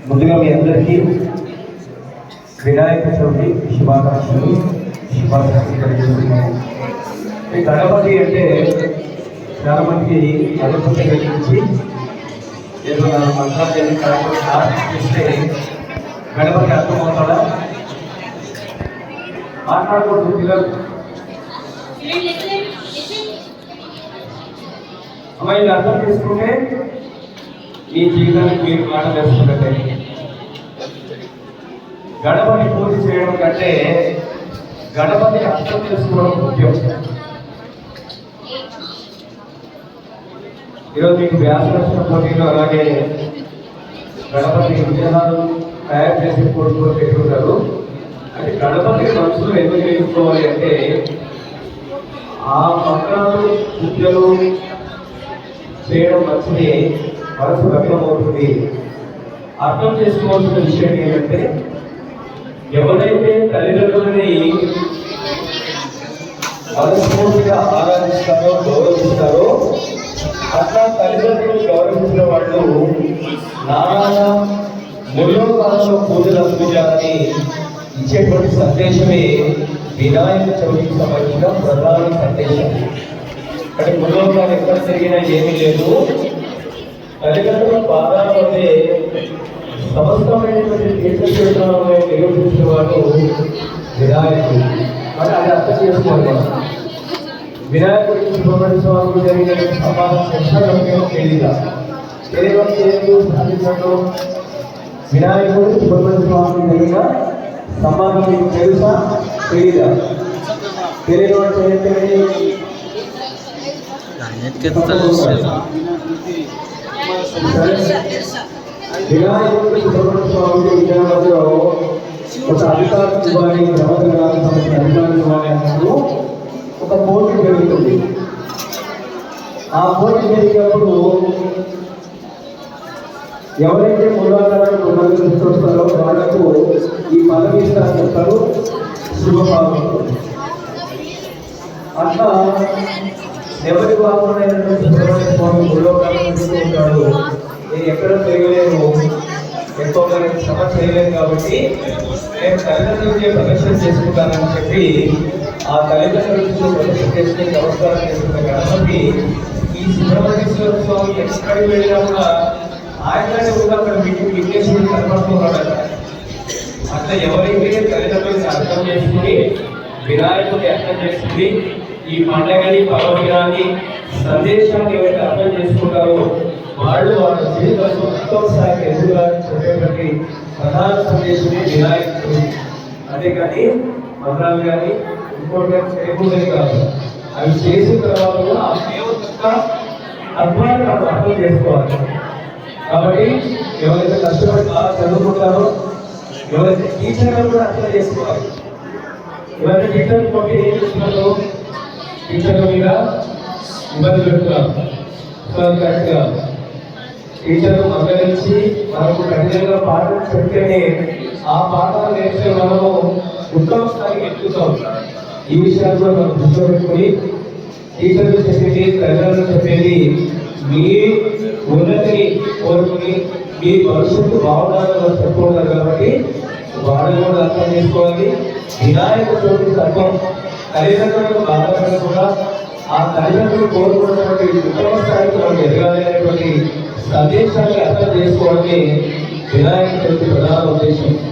ముందుగా మీ అందరికీ వినాయక చవితి శుభాకాంక్షలు తెలియజేస్తున్నాను. ఈ గణపతి అంటే చాలా మందికి గణపతి గురించి ఏదో మంత్రాలు చేస్తే గణపతి అర్థమవుతాడా? మాట్లాడకూడదు పిల్లలు. అమ్మాయిని అర్థం చేసుకుంటే ఈ జీవితానికి మీరు మాట వేసుకున్నట్టే. గణపతి పూజ చేయడం కంటే గణపతి అర్థం చేసుకోవడం ముఖ్యం. ఈరోజు మీకు వ్యాసరచన పోటీలు అలాగే గణపతి విగ్రహాలు తయారు చేసే పోటీలు పెట్టుకుంటారు. అంటే గణపతి మనసులో ఎందుకు ఎదుర్కోవాలి అంటే ఆ మంత్రాలు పూజలు చేయడం మంచిది, మనసు వ్యక్తమవుతుంది. అర్థం చేసుకోవాల్సిన విషయం ఏంటంటే ఎవరైతే తల్లిదండ్రులని మనస్ఫూర్తిగా ఆరాధిస్తారో గౌరవిస్తారో అట్లా తల్లిదండ్రులు గౌరవించిన వాళ్ళు నారాయణ ముల్లోకాలలో పూజలు అందుకుంటారని ఇచ్చేటువంటి సందేశమే వినాయక చవితికి సంబంధించిన ప్రధాన సందేశం. అంటే ముల్లోకాలు ఎక్కడ జరిగినా ఏమీ లేదు, తల్లిదండ్రుల పాదాల వల్లే సమస్తమైనటువంటి తీర్థక్షేత్రాలను నిర్వహించిన వాడు వినాయకుడు. అంటే అది అర్థం చేసుకోవాలి. మనం వినాయకుడికి సుబ్రహ్మణ్య స్వామికి జరిగిన సమాధానం సాధించడం వినాయకుడు సుబ్రహ్మణ్య స్వామికి జరిగిన సంబంధం మీకు తెలుసా తెలీదా? తెలియదు అంటే వినాయకుడు సుబ్రహ్మణ్య స్వామికి విజయనగరంలో ఒక అధికారం ఇవ్వాలి, ప్రవర్తన అధికారం ఇవ్వాలి అన్నప్పుడు ఒక పోటీ జరుగుతుంది. ఆ పోటీ జరిగినప్పుడు ఎవరైతే మూలాధారాలు వస్తారో వాళ్లకు ఈ పదవి ఇస్తారని చెప్తారు, శుభపాదం. అట్లా ఎవరి బాగున్నటువంటి సుబ్రహ్మణ్య స్వామి మూలాధారం ఉంటాడు. నేను ఎక్కడ చేయలేను, ఎక్కువగా నేను శ్రమ చేయలేను కాబట్టి నేను తల్లిదండ్రులకే ప్రదర్శన చేసుకుంటానని చెప్పి ఆ తల్లిదండ్రులతో ప్రదర్శన చేసుకుని నమస్కారం చేసుకున్న గణపతి ఈ సుబ్రహ్మణ్యేశ్వర స్వామి ఎక్కడికి వెళ్ళినా కూడా ఆయననే కూడా అక్కడ మీకు విఘ్నేశ్వరుడు కనపడుతున్నాడట. అట్లా ఎవరైతే తల్లిదండ్రులను అర్థం చేసుకుని వినాయకుడిని అర్థం చేసుకుని ఈ పండగని పర్వదినాన్ని సందేశాన్ని ఎవరైతే అర్థం చేసుకుంటారో వాళ్ళు వాళ్ళ జీవితంలో ఉత్తమ స్థాయికి ఎదుగుదలని చెప్పేటువంటి ప్రధాన సందేశమే వినాయకుడు. అంతేకాని మంత్రాలు కానీ ఇంకోటి చేయకూడదని కాదు. అవి చేసిన తర్వాత కూడా ఆ దేవుని యొక్క అర్థాన్ని మనం అర్థం చేసుకోవాలి. కాబట్టి ఎవరైతే కష్టపడి బాగా చదువుకుంటారో ఎవరైతే టీచర్లు కూడా అర్థం చేసుకోవాలి. ఎవరైతే టీచర్ పోటీ ఏం చేస్తున్నారో టీచర్ల మీద ఇబ్బంది పెడుతున్నారు. కరెక్ట్గా టీచర్లు మందలించి మనకు కఠినంగా పాఠం చెప్తేనే ఆ పాఠాలు నేర్చే మనము ఉత్తమ స్థాయికి ఎక్కుతాం. ఈ విషయాలు కూడా మనం దృష్టిలో పెట్టుకుని టీచర్లు చెప్పేది, తల్లిదండ్రులు చెప్పేది మీ ఉన్నతిని కోరుకుని మీ భవిష్యత్తు బాగుండాలని చెప్పుకుంటారు. కాబట్టి వాళ్ళు కూడా అర్థం చేసుకోవాలి. వినాయక చవితి తత్వం తల్లిదండ్రులకు బాధపడడం కూడా ఆ తల్లిదండ్రులు కోరుకున్నటువంటి ఉత్తమ స్థాయికి మనం ఎదగాలి అనేటువంటి సందేశాన్ని అర్థం చేసుకోవడమే వినాయక చవితి ప్రధాన ఉద్దేశం.